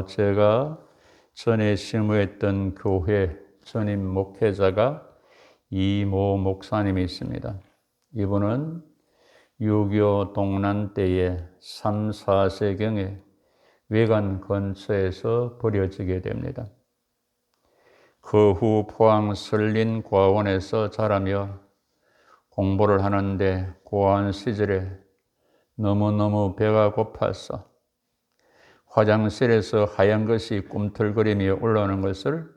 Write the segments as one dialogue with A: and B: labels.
A: 제가 전에 심우했던 교회 전임 목회자가 이모 목사님이 있습니다. 이분은 6.25 동란 때에 3, 4세경에 외관 근처에서 버려지게 됩니다. 그 후 포항 설린고아원에서 자라며 공부를 하는데 고아원 시절에 너무너무 배가 고파서 화장실에서 하얀 것이 꿈틀거리며 올라오는 것을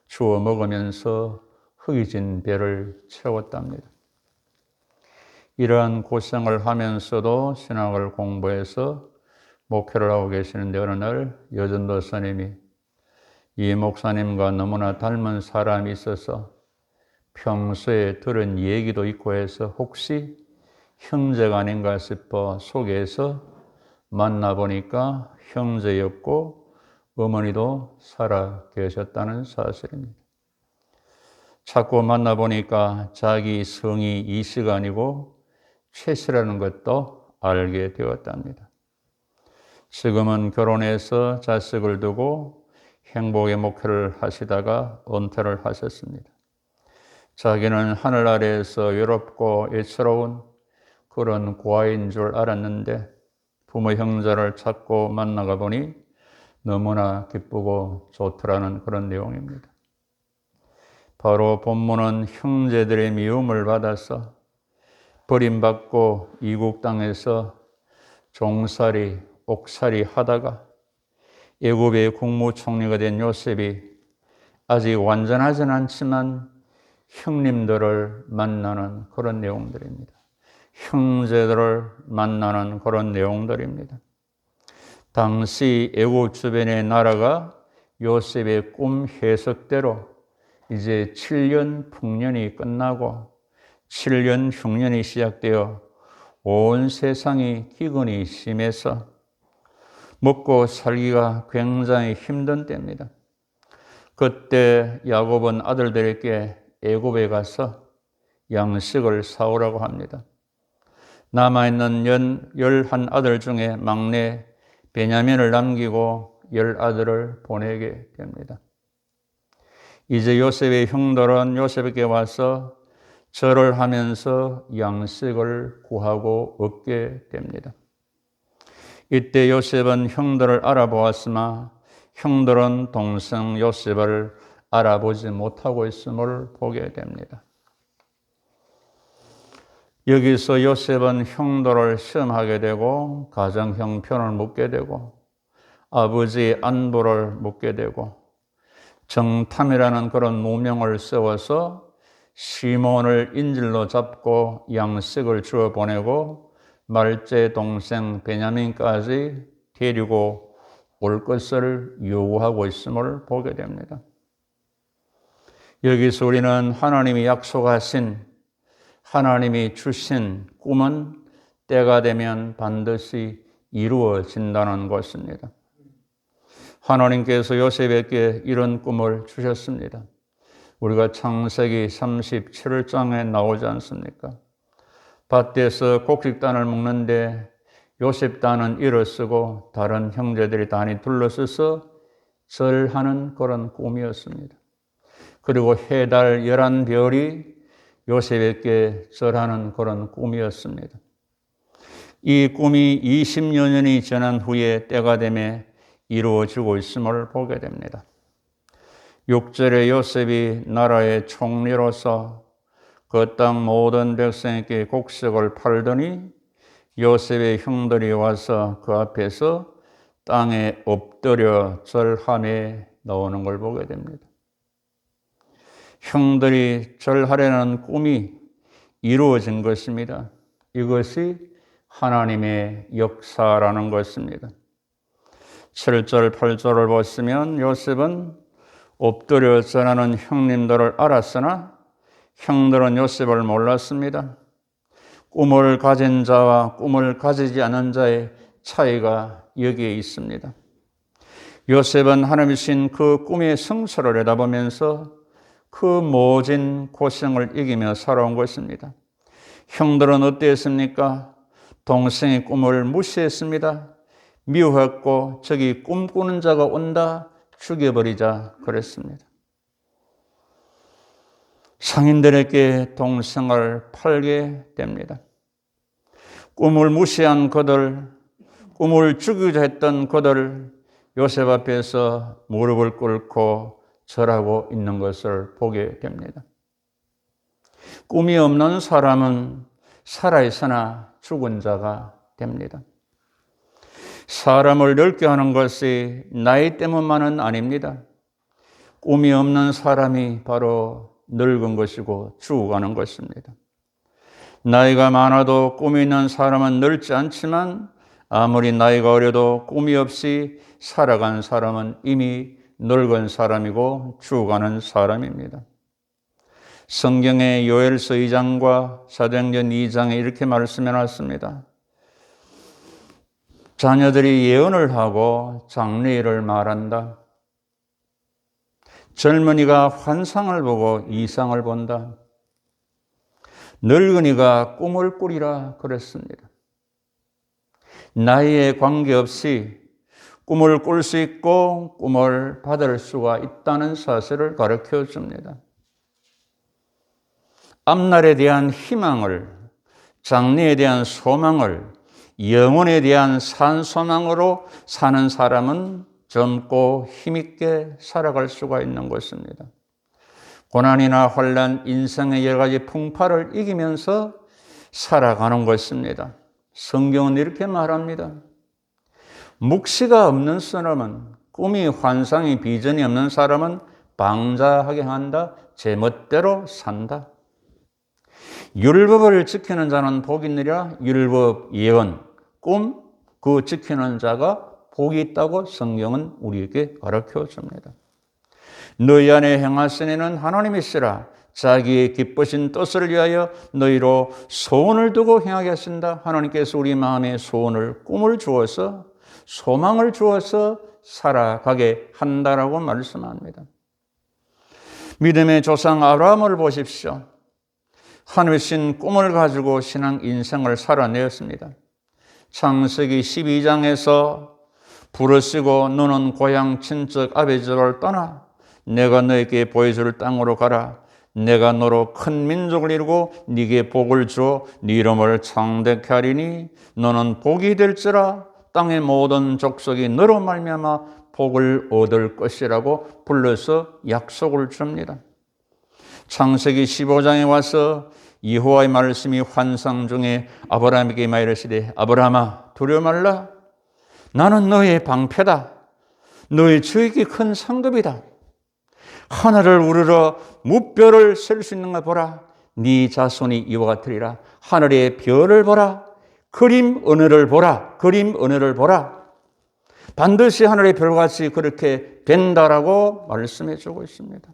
A: 주워 먹으면서 허기진 배를 채웠답니다. 이러한 고생을 하면서도 신학을 공부해서 목회를 하고 계시는데 어느 날 여전도 스님이 이 목사님과 너무나 닮은 사람이 있어서 평소에 들은 얘기도 있고 해서 혹시 형제가 아닌가 싶어 소개해서 만나보니까 형제였고 어머니도 살아 계셨다는 사실입니다. 자꾸 만나보니까 자기 성이 이씨가 아니고 최씨라는 것도 알게 되었답니다. 지금은 결혼해서 자식을 두고 행복의 목회를 하시다가 은퇴를 하셨습니다. 자기는 하늘 아래에서 외롭고 애처로운 그런 고아인 줄 알았는데 부모 형제를 찾고 만나가 보니 너무나 기쁘고 좋더라는 그런 내용입니다. 바로 본문은 형제들의 미움을 받아서 버림받고 이국 땅에서 종살이, 옥살이 하다가 애굽의 국무총리가 된 요셉이 아직 완전하진 않지만 형님들을 만나는 그런 내용들입니다. 형제들을 만나는 그런 내용들입니다. 당시 애굽 주변의 나라가 요셉의 꿈 해석대로 이제 7년 풍년이 끝나고 7년 흉년이 시작되어 온 세상이 기근이 심해서 먹고 살기가 굉장히 힘든 때입니다. 그때 야곱은 아들들에게 애굽에 가서 양식을 사오라고 합니다. 남아있는 11아들 중에 막내 베냐민을 남기고 10아들을 보내게 됩니다. 이제 요셉의 형들은 요셉에게 와서 절을 하면서 양식을 구하고 얻게 됩니다. 이때 요셉은 형들을 알아보았으나 형들은 동생 요셉을 알아보지 못하고 있음을 보게 됩니다. 여기서 요셉은 형들을 시험하게 되고 가정 형편을 묻게 되고 아버지의 안부를 묻게 되고 정탐이라는 그런 무명을 세워서 시몬을 인질로 잡고 양식을 주어 보내고 말제 동생 베냐민까지 데리고 올 것을 요구하고 있음을 보게 됩니다. 여기서 우리는 하나님이 약속하신, 하나님이 주신 꿈은 때가 되면 반드시 이루어진다는 것입니다. 하나님께서 요셉에게 이런 꿈을 주셨습니다. 우리가 창세기 37장에 나오지 않습니까? 밭에서 곡식단을 먹는데 요셉단은 일어서고 다른 형제들이 단이 둘러서서 절하는 그런 꿈이었습니다. 그리고 해, 달, 11별이 요셉에게 절하는 그런 꿈이었습니다. 이 꿈이 20여 년이 지난 후에 때가 되매 이루어지고 있음을 보게 됩니다. 6절에 요셉이 나라의 총리로서 그 땅 모든 백성에게 곡식을 팔더니 요셉의 형들이 와서 그 앞에서 땅에 엎드려 절하며 나오는 걸 보게 됩니다. 형들이 절하려는 꿈이 이루어진 것입니다. 이것이 하나님의 역사라는 것입니다. 7절, 8절을 보시면 요셉은 엎드려 절하는 형님들을 알았으나 형들은 요셉을 몰랐습니다. 꿈을 가진 자와 꿈을 가지지 않은 자의 차이가 여기에 있습니다. 요셉은 하나님이 주신 그 꿈의 성취를 내다보면서 그 모진 고생을 이기며 살아온 것입니다. 형들은 어땠습니까? 동생의 꿈을 무시했습니다. 미워했고 저기 꿈꾸는 자가 온다 죽여버리자 그랬습니다. 상인들에게 동생을 팔게 됩니다. 꿈을 무시한 그들, 꿈을 죽이자 했던 그들, 요셉 앞에서 무릎을 꿇고 절하고 있는 것을 보게 됩니다. 꿈이 없는 사람은 살아있으나 죽은 자가 됩니다. 사람을 늙게 하는 것이 나이 때문만은 아닙니다. 꿈이 없는 사람이 바로 늙은 것이고 죽어가는 것입니다. 나이가 많아도 꿈이 있는 사람은 늙지 않지만 아무리 나이가 어려도 꿈이 없이 살아간 사람은 이미 늙은 사람이고 죽어가는 사람입니다. 성경의 요엘서 2장과 사도행전 2장에 이렇게 말씀해 놨습니다. 자녀들이 예언을 하고 장래일을 말한다. 젊은이가 환상을 보고 이상을 본다. 늙은이가 꿈을 꾸리라 그랬습니다. 나이에 관계없이 꿈을 꿀 수 있고 꿈을 받을 수가 있다는 사실을 가르쳐 줍니다. 앞날에 대한 희망을, 장래에 대한 소망을, 영혼에 대한 산소망으로 사는 사람은 젊고 힘있게 살아갈 수가 있는 것입니다. 고난이나 환난, 인생의 여러 가지 풍파를 이기면서 살아가는 것입니다. 성경은 이렇게 말합니다. 묵시가 없는 사람은, 꿈이 환상이 비전이 없는 사람은 방자하게 한다. 제멋대로 산다. 율법을 지키는 자는 복이 있느니라. 율법, 예언, 꿈, 그 지키는 자가 복이 있다고 성경은 우리에게 가르쳐 줍니다. 너희 안에 행하시는 하나님이시라. 자기의 기쁘신 뜻을 위하여 너희로 소원을 두고 행하게 하신다. 하나님께서 우리 마음에 소원을, 꿈을 주어서 소망을 주어서 살아가게 한다라고 말씀합니다. 믿음의 조상 아브라함을 보십시오. 하늘신 꿈을 가지고 신앙 인생을 살아내었습니다. 창세기 12장에서 부르시고 너는 고향 친척 아버지를 떠나 내가 너에게 보여줄 땅으로 가라. 내가 너로 큰 민족을 이루고 네게 복을 주어 네 이름을 창대케 하리니 너는 복이 될지라. 땅의 모든 족속이 너로 말미암아 복을 얻을 것이라고 불러서 약속을 줍니다. 창세기 15장에 와서 여호와의 말씀이 환상 중에 아브라함에게 말하시되 아브라함아 두려워 말라. 나는 너의 방패다. 너의 주익이 큰 상급이다. 하늘을 우러러 무별을 셀 수 있는 걸 보라. 네 자손이 이와 같으리라. 하늘의 별을 보라. 그림 은혜를 보라. 그림 은혜를 보라. 반드시 하늘의 별같이 그렇게 된다라고 말씀해 주고 있습니다.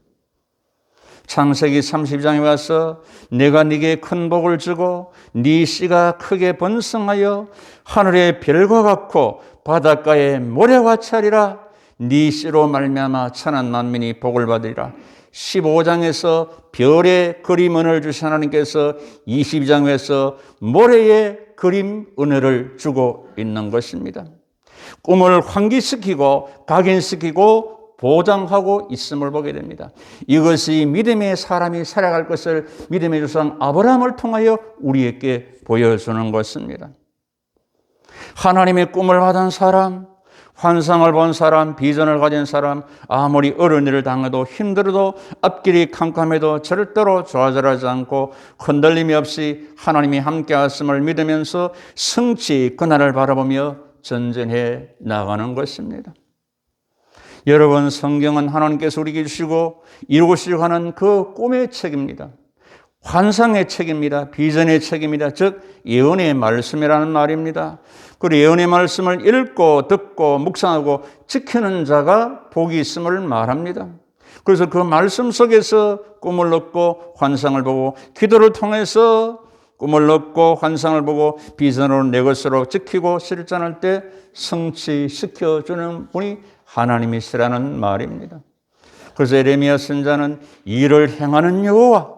A: 창세기 30장에 와서 내가 네게 큰 복을 주고 네 씨가 크게 번성하여 하늘의 별과 같고 바닷가의 모래와 같이 하리라. 네 씨로 말미암아 천한 만민이 복을 받으리라. 15장에서 별의 그림 은혜를 주신 하나님께서 22장에서 모래의 그림 은혜를 주고 있는 것입니다. 꿈을 환기시키고 각인시키고 보장하고 있음을 보게 됩니다. 이것이 믿음의 사람이 살아갈 것을 믿음의 조상 아브라함을 통하여 우리에게 보여주는 것입니다. 하나님의 꿈을 받은 사람, 환상을 본 사람, 비전을 가진 사람, 아무리 어려운 일을 당해도 힘들어도 앞길이 캄캄해도 절대로 좌절하지 않고 흔들림이 없이 하나님이 함께 하심을 믿으면서 성취 그날을 바라보며 전진해 나가는 것입니다. 여러분, 성경은 하나님께서 우리에게 주시고 이루시려고 하는 그 꿈의 책입니다. 환상의 책입니다. 비전의 책입니다. 즉 예언의 말씀이라는 말입니다. 그 예언의 말씀을 읽고 듣고 묵상하고 지키는 자가 복이 있음을 말합니다. 그래서 그 말씀 속에서 꿈을 얻고 환상을 보고 기도를 통해서 꿈을 얻고 환상을 보고 비전으로 내 것으로 지키고 실천할 때 성취시켜주는 분이 하나님이시라는 말입니다. 그래서 예레미야 선지자는 일을 행하는 여호와,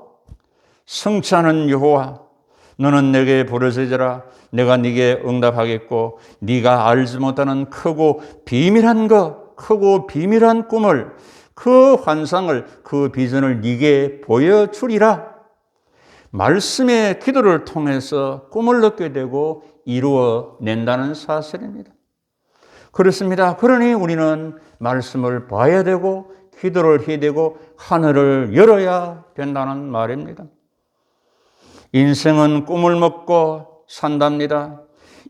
A: 성취하는 여호와, 너는 내게 부르짖으라. 내가 네게 응답하겠고 네가 알지 못하는 크고 비밀한 꿈을, 그 환상을, 그 비전을 네게 보여주리라. 말씀의 기도를 통해서 꿈을 얻게 되고 이루어낸다는 사실입니다. 그렇습니다. 그러니 우리는 말씀을 봐야 되고 기도를 해야 되고 하늘을 열어야 된다는 말입니다. 인생은 꿈을 먹고 산답니다.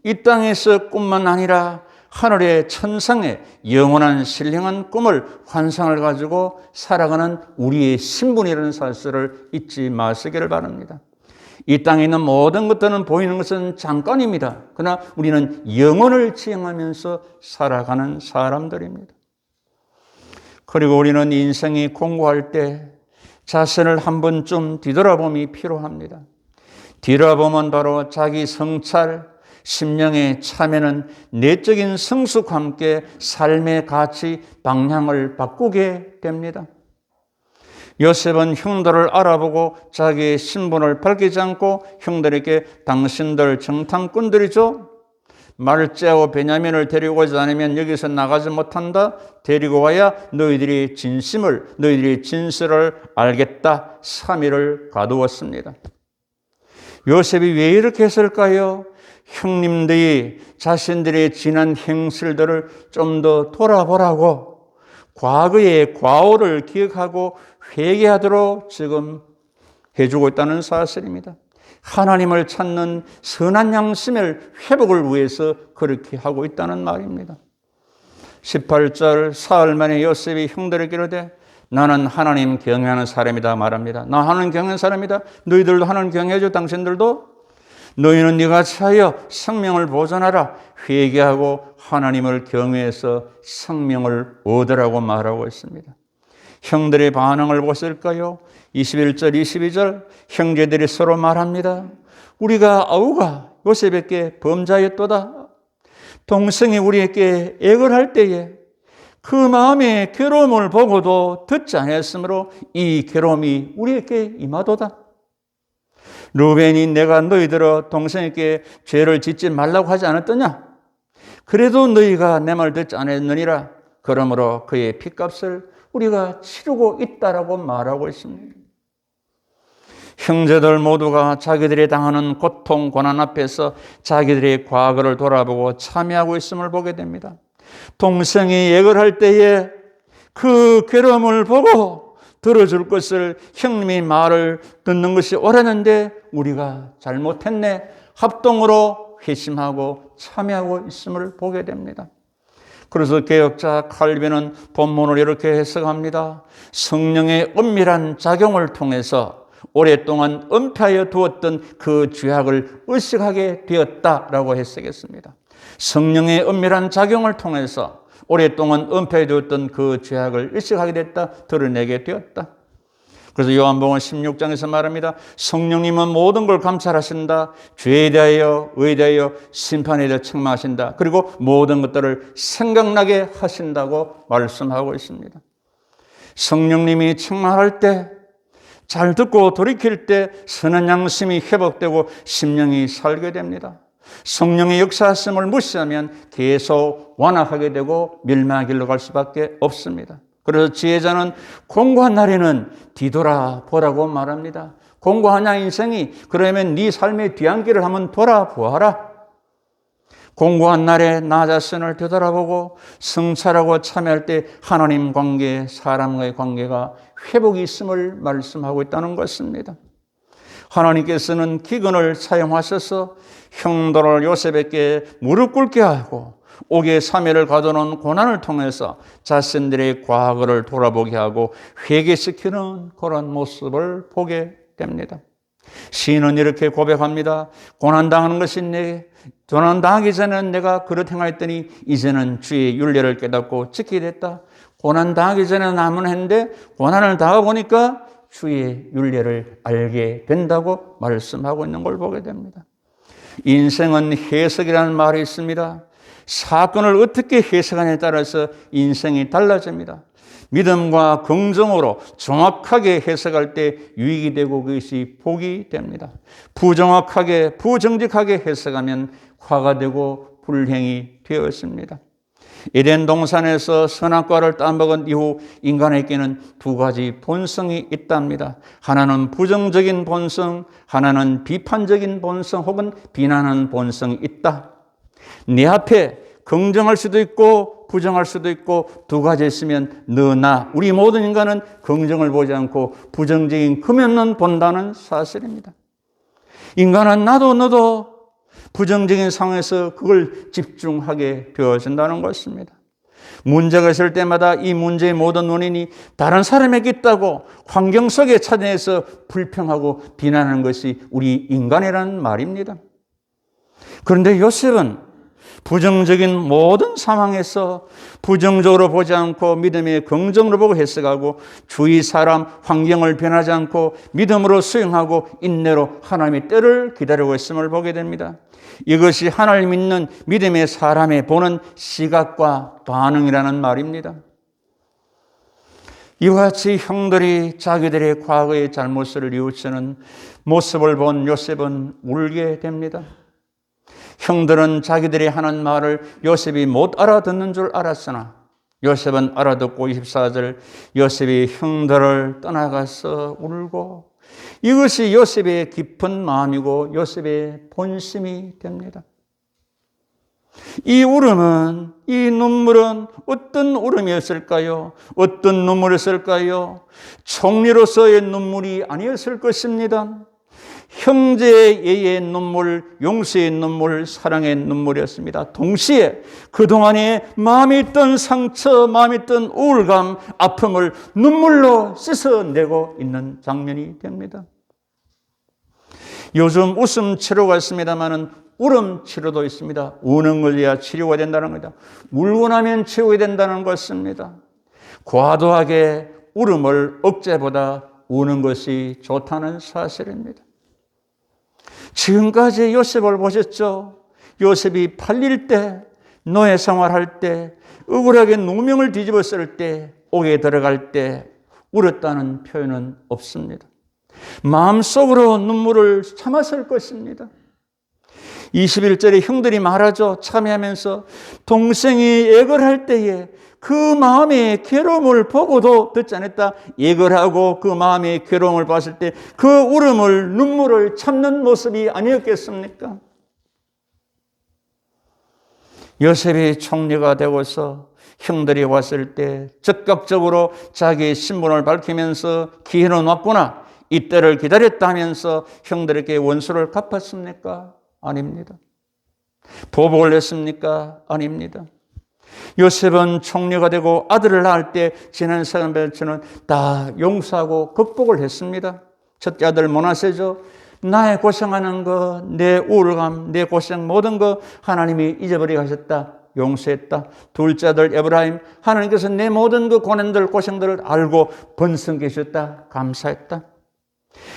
A: 이 땅에서 꿈만 아니라 하늘의 천상의 영원한 신령한 꿈을, 환상을 가지고 살아가는 우리의 신분이라는 사실을 잊지 마시기를 바랍니다. 이 땅에 있는 모든 것들은 보이는 것은 잠깐입니다. 그러나 우리는 영혼을 지향하면서 살아가는 사람들입니다. 그리고 우리는 인생이 공고할 때 자신을 한 번쯤 뒤돌아봄이 필요합니다. 뒤돌아보면 바로 자기 성찰, 심령의 참여는 내적인 성숙과 함께 삶의 가치, 방향을 바꾸게 됩니다. 요셉은 형들을 알아보고 자기의 신분을 밝히지 않고 형들에게 당신들 정탐꾼들이죠. 말째하고 베냐민을 데리고 오지 않으면 여기서 나가지 못한다. 데리고 와야 너희들이 진실을 알겠다. 3일을 가두었습니다. 요셉이 왜 이렇게 했을까요? 형님들이 자신들의 지난 행실들을 좀 더 돌아보라고, 과거의 과오를 기억하고 회개하도록 지금 해주고 있다는 사실입니다. 하나님을 찾는 선한 양심의 회복을 위해서 그렇게 하고 있다는 말입니다. 18절, 사흘 만에 요셉이 형들에게 이르되 나는 하나님 경외하는 사람이다 말합니다. 나 하나님 경외하는 사람이다. 너희들도 하나님 경외하죠. 당신들도. 너희는 이같이 하여 생명을 보존하라. 회개하고 하나님을 경외해서 생명을 얻으라고 말하고 있습니다. 형들의 반응을 보실까요? 21절, 22절 형제들이 서로 말합니다. 우리가 아우가 요셉에게 범자였도다. 동생이 우리에게 액을 할 때에 그 마음의 괴로움을 보고도 듣지 않았으므로 이 괴로움이 우리에게 임하도다. 루벤이 내가 너희들어 동생에게 죄를 짓지 말라고 하지 않았더냐? 그래도 너희가 내 말 듣지 않았느니라. 그러므로 그의 핏값을 우리가 치르고 있다라고 말하고 있습니다. 형제들 모두가 자기들이 당하는 고통, 고난 앞에서 자기들의 과거를 돌아보고 참여하고 있음을 보게 됩니다. 동생이 액을 할 때에 그 괴로움을 보고 들어줄 것을 형님이 말을 듣는 것이 옳았는데 우리가 잘못했네. 합동으로 회심하고 참여하고 있음을 보게 됩니다. 그래서 개혁자 칼빈은 본문을 이렇게 해석합니다. 성령의 은밀한 작용을 통해서 오랫동안 은폐하여 두었던 그 죄악을 의식하게 되었다라고 해석했습니다. 성령의 은밀한 작용을 통해서 오랫동안 은폐하여 두었던 그 죄악을 의식하게 됐다, 드러내게 되었다. 그래서 요한복음 16장에서 말합니다. 성령님은 모든 걸 감찰하신다. 죄에 대하여, 의에 대하여, 심판에 대하여 책망하신다. 그리고 모든 것들을 생각나게 하신다고 말씀하고 있습니다. 성령님이 책망할 때, 잘 듣고 돌이킬 때 선한 양심이 회복되고 심령이 살게 됩니다. 성령의 역사하심을 무시하면 계속 완악하게 되고 멸망의 길로 갈 수밖에 없습니다. 그래서 지혜자는 공고한 날에는 뒤돌아보라고 말합니다. 공고하냐 인생이? 그러면 네 삶의 뒤안길을 한번 돌아보아라. 공고한 날에 나 자신을 되돌아보고 성찰하고 참여할 때 하나님 관계, 사람과의 관계가 회복이 있음을 말씀하고 있다는 것입니다. 하나님께서는 기근을 사용하셔서 형들을 요셉에게 무릎 꿇게 하고 옥에 3일을 가둬놓은 고난을 통해서 자신들의 과거를 돌아보게 하고 회개시키는 그런 모습을 보게 됩니다. 시인은 이렇게 고백합니다. 고난당하는 것이 내게, 고난당하기 전에는 내가 그릇 행하였더니 이제는 주의 윤례를 깨닫고 지키게 됐다. 고난당하기 전에는 아무나 했는데 고난을 당해보니까 주의 윤례를 알게 된다고 말씀하고 있는 걸 보게 됩니다. 인생은 해석이라는 말이 있습니다. 사건을 어떻게 해석하냐에 따라서 인생이 달라집니다. 믿음과 긍정으로 정확하게 해석할 때 유익이 되고 그것이 복이 됩니다. 부정확하게, 부정직하게 해석하면 화가 되고 불행이 되었습니다. 에덴 동산에서 선악과를 따먹은 이후 인간에게는 두 가지 본성이 있답니다. 하나는 부정적인 본성, 하나는 비판적인 본성 혹은 비난하는 본성이 있다. 내 앞에 긍정할 수도 있고 부정할 수도 있고 두 가지 있으면 너나 우리 모든 인간은 긍정을 보지 않고 부정적인 금연만 본다는 사실입니다. 인간은 나도 너도 부정적인 상황에서 그걸 집중하게 되어진다는 것입니다. 문제가 있을 때마다 이 문제의 모든 원인이 다른 사람에게 있다고 환경 속에 찾아내서 불평하고 비난하는 것이 우리 인간이라는 말입니다. 그런데 요셉은 부정적인 모든 상황에서 부정적으로 보지 않고 믿음의 긍정으로 보고 해석하고 주위 사람, 환경을 변하지 않고 믿음으로 수용하고 인내로 하나님의 때를 기다리고 있음을 보게 됩니다. 이것이 하나님 믿는 믿음의 사람의 보는 시각과 반응이라는 말입니다. 이와 같이 형들이 자기들의 과거의 잘못을 뉘우치는 모습을 본 요셉은 울게 됩니다. 형들은 자기들이 하는 말을 요셉이 못 알아듣는 줄 알았으나 요셉은 알아듣고 24절 요셉이 형들을 떠나가서 울고 이것이 요셉의 깊은 마음이고 요셉의 본심이 됩니다. 이 울음은, 이 눈물은 어떤 울음이었을까요? 어떤 눈물이었을까요? 총리로서의 눈물이 아니었을 것입니다. 형제의 눈물, 용서의 눈물, 사랑의 눈물이었습니다. 동시에 그동안에 마음에 있던 상처, 마음에 있던 우울감, 아픔을 눈물로 씻어내고 있는 장면이 됩니다. 요즘 웃음 치료가 있습니다만은 울음 치료도 있습니다. 우는 것이야 치료가 된다는 겁니다. 울고 나면 치유가 된다는 것입니다. 과도하게 울음을 억제보다 우는 것이 좋다는 사실입니다. 지금까지 요셉을 보셨죠? 요셉이 팔릴 때, 노예 생활할 때, 억울하게 누명을 뒤집었을 때, 옥에 들어갈 때 울었다는 표현은 없습니다. 마음속으로 눈물을 참았을 것입니다. 21절에 형들이 말하죠. 참여하면서 동생이 애걸할 때에 그 마음의 괴로움을 보고도 듣지 않았다. 애걸하고 그 마음의 괴로움을 봤을 때 그 울음을 눈물을 참는 모습이 아니었겠습니까? 요셉이 총리가 되고서 형들이 왔을 때 적극적으로 자기의 신분을 밝히면서 기회는 왔구나. 이때를 기다렸다면서 형들에게 원수를 갚았습니까? 아닙니다. 보복을 했습니까? 아닙니다. 요셉은 총리가 되고 아들을 낳을 때 지난 세간별처럼 다 용서하고 극복을 했습니다. 첫째 아들 므낫세죠. 나의 고생하는 거, 내 우울감, 내 고생 모든 거 하나님이 잊어버리게 하셨다. 용서했다. 둘째 아들 에브라임, 하나님께서 내 모든 그 고난들, 고생들을 알고 번성케 해주셨다. 감사했다.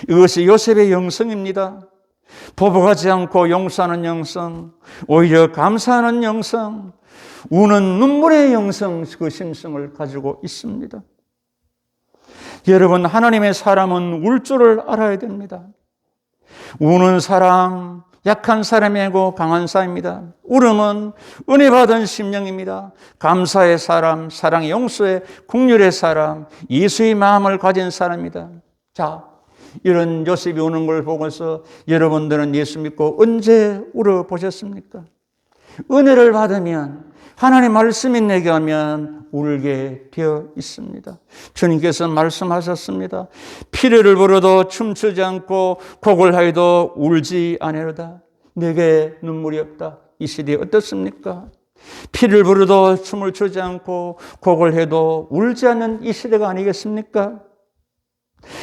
A: 이것이 요셉의 영성입니다. 보복하지 않고 용서하는 영성, 오히려 감사하는 영성, 우는 눈물의 영성, 그 심성을 가지고 있습니다. 여러분, 하나님의 사람은 울 줄을 알아야 됩니다. 우는 사람, 약한 사람이고 강한 사람입니다. 울음은 은혜 받은 심령입니다. 감사의 사람, 사랑의 용서의 긍휼의 사람, 예수의 마음을 가진 사람입니다. 자, 이런 요셉이 우는 걸 보고서 여러분들은 예수 믿고 언제 울어보셨습니까? 은혜를 받으면 하나님의 말씀이 내게 하면 울게 되어 있습니다. 주님께서 말씀하셨습니다. 피레를 불어도 춤추지 않고 곡을 하여도 울지 아니하리다. 내게 눈물이 없다. 이 시대에 어떻습니까? 피를 불어도 춤을 추지 않고 곡을 해도 울지 않는 이 시대가 아니겠습니까?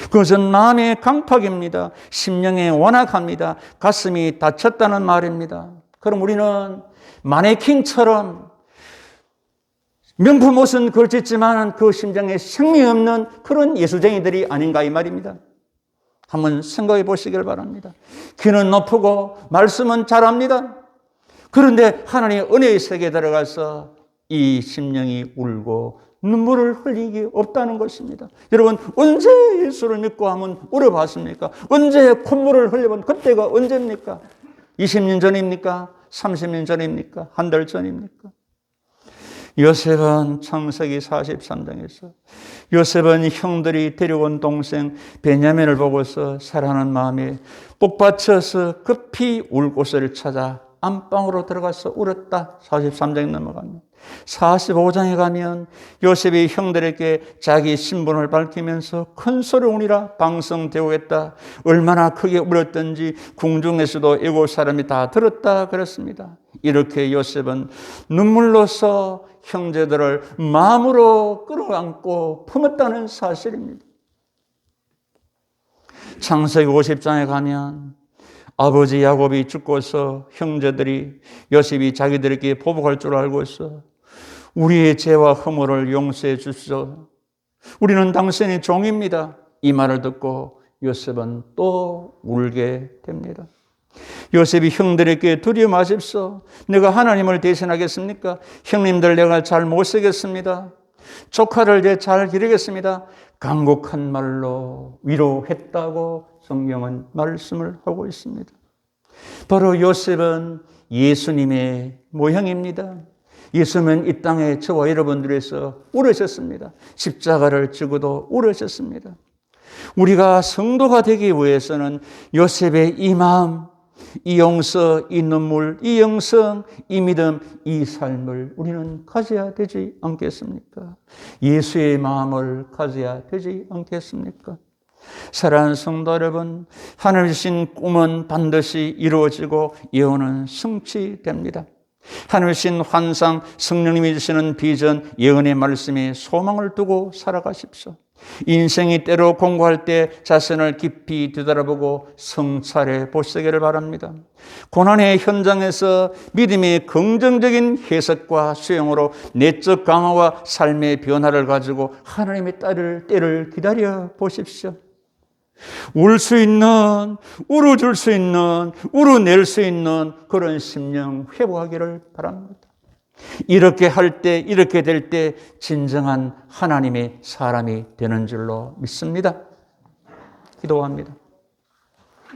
A: 그것은 마음의 강팍입니다. 심령의 완악합니다. 가슴이 다쳤다는 말입니다. 그럼 우리는 마네킹처럼 명품 옷은 걸쳤지만 그 심장에 생명이 없는 그런 예수쟁이들이 아닌가 이 말입니다. 한번 생각해 보시길 바랍니다. 귀는 높고 말씀은 잘합니다. 그런데 하나님의 은혜의 세계에 들어가서 이 심령이 울고 눈물을 흘리기 없다는 것입니다. 여러분, 언제 예수를 믿고 하면 울어봤습니까? 언제 콧물을 흘려본 그때가 언제입니까? 20년 전입니까? 30년 전입니까? 한 달 전입니까? 요셉은 창세기 43장에서 요셉은 형들이 데려온 동생 베냐민을 보고서 사랑하는 마음에 복받쳐서 급히 울 곳을 찾아 안방으로 들어가서 울었다. 43장에 넘어가면 45장에 가면 요셉이 형들에게 자기 신분을 밝히면서 큰 소리로 우니라 방성되고 했다. 얼마나 크게 울었던지 궁중에서도 애국 사람이 다 들었다 그랬습니다. 이렇게 요셉은 눈물로써 형제들을 마음으로 끌어안고 품었다는 사실입니다. 창세기 50장에 가면 아버지 야곱이 죽고서 형제들이 요셉이 자기들에게 보복할 줄 알고 있어 우리의 죄와 허물을 용서해 주시오. 우리는 당신의 종입니다. 이 말을 듣고 요셉은 또 울게 됩니다. 요셉이 형들에게 두려워 마십시오. 내가 하나님을 대신하겠습니까? 형님들 내가 잘 못 쓰겠습니다. 조카를 잘 기르겠습니다. 간곡한 말로 위로했다고 성경은 말씀을 하고 있습니다. 바로 요셉은 예수님의 모형입니다. 예수님은 이 땅에 저와 여러분들에서 울으셨습니다. 십자가를 지고도 울으셨습니다. 우리가 성도가 되기 위해서는 요셉의 이 마음, 이 용서, 이 눈물, 이 영성, 이 믿음, 이 삶을 우리는 가져야 되지 않겠습니까? 예수의 마음을 가져야 되지 않겠습니까? 사랑하는 성도 여러분, 하늘 주신 꿈은 반드시 이루어지고 예언은 성취됩니다. 하늘 주신 환상, 성령님이 주시는 비전, 예언의 말씀에 소망을 두고 살아가십시오. 인생이 때로 공고할 때 자신을 깊이 되돌아보고 성찰해 보시기를 바랍니다. 고난의 현장에서 믿음의 긍정적인 해석과 수용으로 내적 강화와 삶의 변화를 가지고 하나님의 때를 기다려 보십시오. 울 수 있는, 울어줄 수 있는, 울어낼 수 있는 그런 심령 회복하기를 바랍니다. 이렇게 할 때, 이렇게 될 때 진정한 하나님의 사람이 되는 줄로 믿습니다. 기도합니다.